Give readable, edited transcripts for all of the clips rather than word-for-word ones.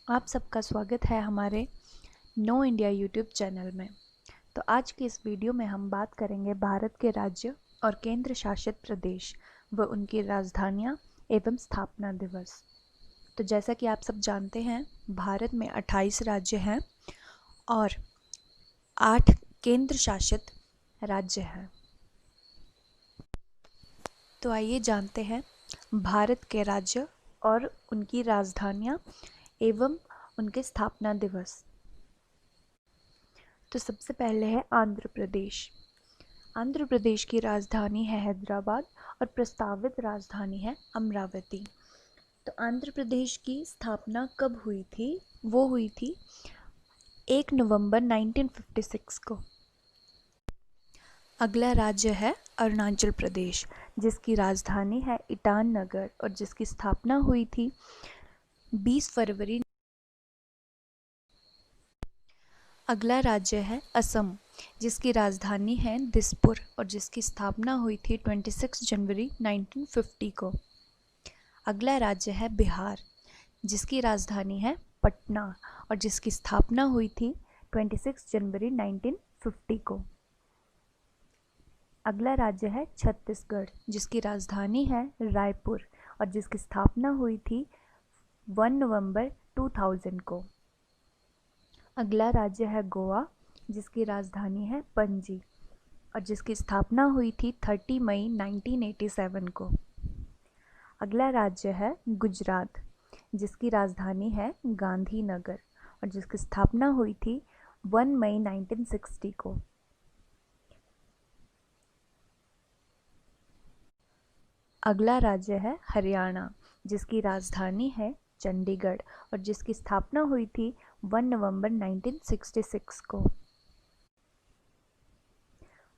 आप सबका स्वागत है हमारे नो इंडिया यूट्यूब चैनल में। तो आज की इस वीडियो में हम बात करेंगे भारत के राज्य और केंद्र शासित प्रदेश व उनकी राजधानियां एवं स्थापना दिवस। तो जैसा कि आप सब जानते हैं, भारत में 28 राज्य हैं और 8 केंद्र शासित राज्य हैं। तो आइए जानते हैं भारत के राज्य और उनकी राजधानियां एवं उनके स्थापना दिवस। तो सबसे पहले है आंध्र प्रदेश। आंध्र प्रदेश की राजधानी है हैदराबाद और प्रस्तावित राजधानी है अमरावती। तो आंध्र प्रदेश की स्थापना कब हुई थी? वो हुई थी 1 नवंबर 1956 को। अगला राज्य है अरुणाचल प्रदेश, जिसकी राजधानी है ईटानगर और जिसकी स्थापना हुई थी 20 फरवरी। अगला राज्य है असम, जिसकी राजधानी है दिसपुर और जिसकी स्थापना हुई थी 26 जनवरी 1950 को। अगला राज्य है बिहार, जिसकी राजधानी है पटना और जिसकी स्थापना हुई थी 26 जनवरी 1950 को। अगला राज्य है छत्तीसगढ़, जिसकी राजधानी है रायपुर और जिसकी स्थापना हुई थी 1 नवंबर 2000 को। अगला राज्य है गोवा, जिसकी राजधानी है पणजी और जिसकी स्थापना हुई थी 30 मई 1987 को। अगला राज्य है गुजरात, जिसकी राजधानी है गांधीनगर और जिसकी स्थापना हुई थी 1 मई 1960 को। अगला राज्य है हरियाणा, जिसकी राजधानी है चंडीगढ़ और जिसकी स्थापना हुई थी 1 नवंबर 1966 को।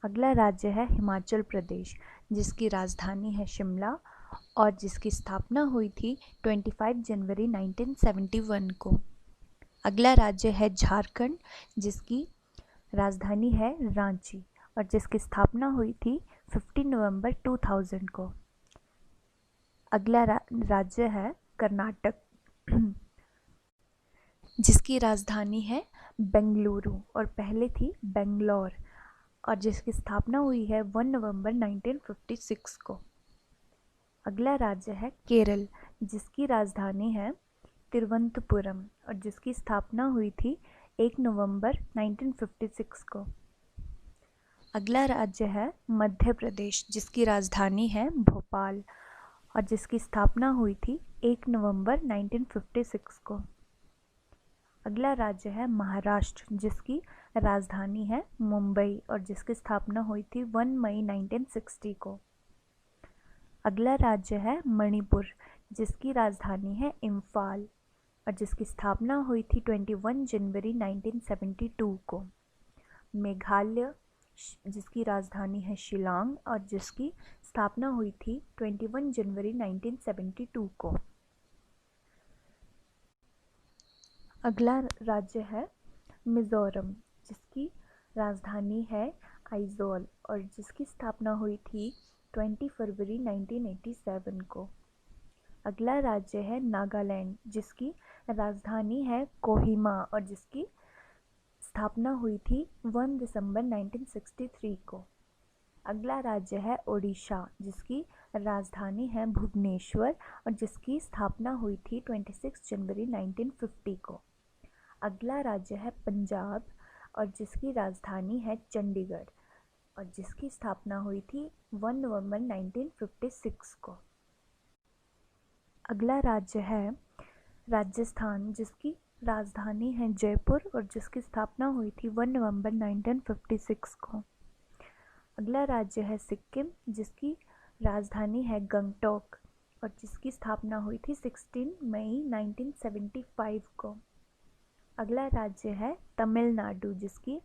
अगला राज्य है हिमाचल प्रदेश, जिसकी राजधानी है शिमला और जिसकी स्थापना हुई थी 25 जनवरी 1971 को। अगला राज्य है झारखंड, जिसकी राजधानी है रांची और जिसकी स्थापना हुई थी 15 नवंबर 2000 को। अगला राज्य है कर्नाटक, जिसकी राजधानी है बेंगलुरु और पहले थी बेंगलोर और जिसकी स्थापना हुई है 1 नवंबर 1956 को। अगला राज्य है केरल, जिसकी राजधानी है तिरुवनंतपुरम और जिसकी स्थापना हुई थी 1 नवंबर 1956 को। अगला राज्य है मध्य प्रदेश, जिसकी राजधानी है भोपाल और जिसकी स्थापना हुई थी 1 नवंबर 1956 को। अगला राज्य है महाराष्ट्र, जिसकी राजधानी है मुंबई और जिसकी स्थापना हुई थी 1 मई 1960 को। अगला राज्य है मणिपुर, जिसकी राजधानी है इम्फाल और जिसकी स्थापना हुई थी 21 जनवरी 1972 को। मेघालय, जिसकी राजधानी है शिलांग और जिसकी स्थापना हुई थी 21 जनवरी 1972 को। अगला राज्य है मिज़ोरम, जिसकी राजधानी है आइजोल और जिसकी स्थापना हुई थी 20 फरवरी 1987 को। अगला राज्य है नागालैंड, जिसकी राजधानी है कोहिमा और जिसकी स्थापना हुई थी 1 दिसंबर 1963 को। अगला राज्य है ओडिशा, जिसकी राजधानी है भुवनेश्वर और जिसकी स्थापना हुई थी 26 जनवरी 1950 को। अगला राज्य है पंजाब और जिसकी राजधानी है चंडीगढ़ और जिसकी स्थापना हुई थी 1 नवंबर 1956 को। अगला राज्य है राजस्थान, जिसकी राजधानी है जयपुर और जिसकी स्थापना हुई थी 1 नवंबर 1956 को। अगला राज्य है सिक्किम, जिसकी राजधानी है गंगटोक और जिसकी स्थापना हुई थी 16 मई 1975 को। अगला राज्य है तमिलनाडु, जिसकी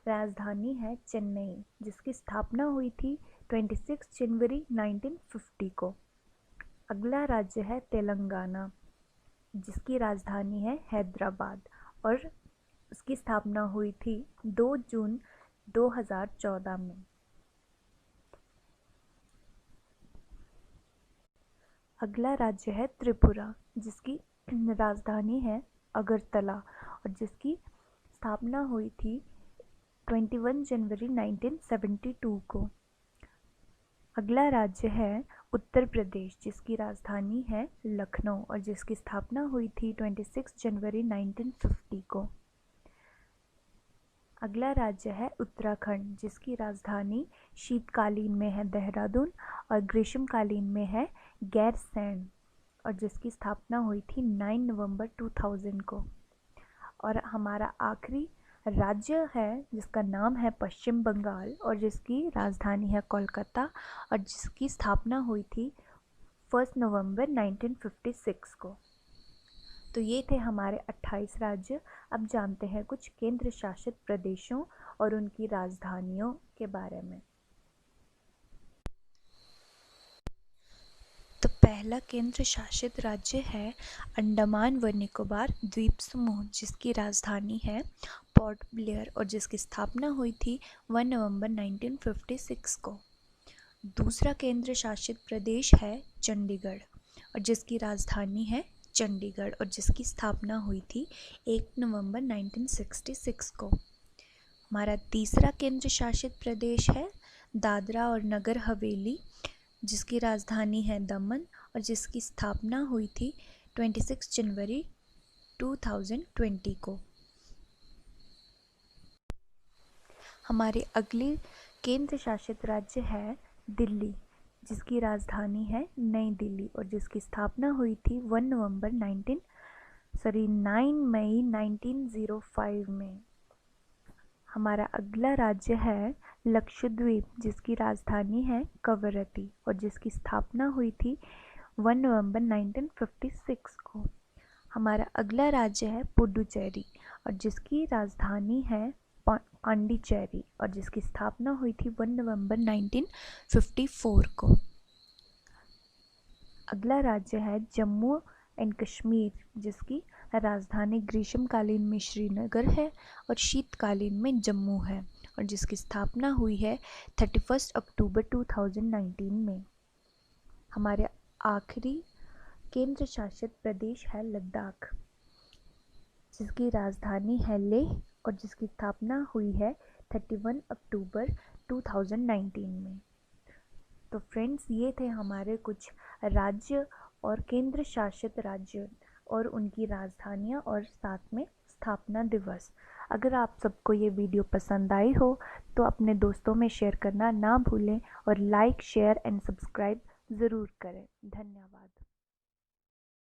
राजधानी है चेन्नई, जिसकी स्थापना हुई थी 26 जनवरी 1950 को। अगला राज्य है तेलंगाना, जिसकी राजधानी है हैदराबाद और उसकी स्थापना हुई थी 2 जून 2014 में। अगला राज्य है त्रिपुरा, जिसकी राजधानी है अगरतला और जिसकी स्थापना हुई थी 21 जनवरी 1972 को। अगला राज्य है उत्तर प्रदेश, जिसकी राजधानी है लखनऊ और जिसकी स्थापना हुई थी 26 जनवरी 1950 को। अगला राज्य है उत्तराखंड, जिसकी राजधानी शीतकालीन में है देहरादून और ग्रीष्मकालीन में है गैरसैंण और जिसकी स्थापना हुई थी 9 नवंबर 2000 को। और हमारा आखिरी राज्य है जिसका नाम है पश्चिम बंगाल और जिसकी राजधानी है कोलकाता और जिसकी स्थापना हुई थी 1 नवंबर 1956 को। तो ये थे हमारे 28 राज्य। अब जानते हैं कुछ केंद्र शासित प्रदेशों और उनकी राजधानियों के बारे में। तो पहला केंद्र शासित राज्य है अंडमान व निकोबार द्वीप समूह, जिसकी राजधानी है पोर्ट ब्लेयर और जिसकी स्थापना हुई थी 1 नवंबर 1956 को। दूसरा केंद्र शासित प्रदेश है चंडीगढ़ और जिसकी राजधानी है चंडीगढ़ और जिसकी स्थापना हुई थी 1 नवंबर 1966 को। हमारा तीसरा केंद्र शासित प्रदेश है दादरा और नगर हवेली, जिसकी राजधानी है दमन और जिसकी स्थापना हुई थी 26 जनवरी 2020 को। हमारे अगले केंद्र शासित राज्य है दिल्ली, जिसकी राजधानी है नई दिल्ली और जिसकी स्थापना हुई थी 9 मई 1905 में। हमारा अगला राज्य है लक्षद्वीप, जिसकी राजधानी है कवरत्ती और जिसकी स्थापना हुई थी 1 नवंबर 1956 को। हमारा अगला राज्य है पुडुचेरी और जिसकी राजधानी है पांडिचेरी और जिसकी स्थापना हुई थी 1 नवंबर 1954 को। अगला राज्य है जम्मू एंड कश्मीर, जिसकी राजधानी ग्रीष्मकालीन में श्रीनगर है और शीतकालीन में जम्मू है और जिसकी स्थापना हुई है 31 अक्टूबर 2019 में। हमारे आखिरी केंद्र शासित प्रदेश है लद्दाख, जिसकी राजधानी है लेह और जिसकी स्थापना हुई है 31 अक्टूबर 2019 में। तो फ्रेंड्स, ये थे हमारे कुछ राज्य और केंद्र शासित राज्य और उनकी राजधानियाँ और साथ में स्थापना दिवस। अगर आप सबको ये वीडियो पसंद आई हो तो अपने दोस्तों में शेयर करना ना भूलें और लाइक, शेयर एंड सब्सक्राइब ज़रूर करें। धन्यवाद।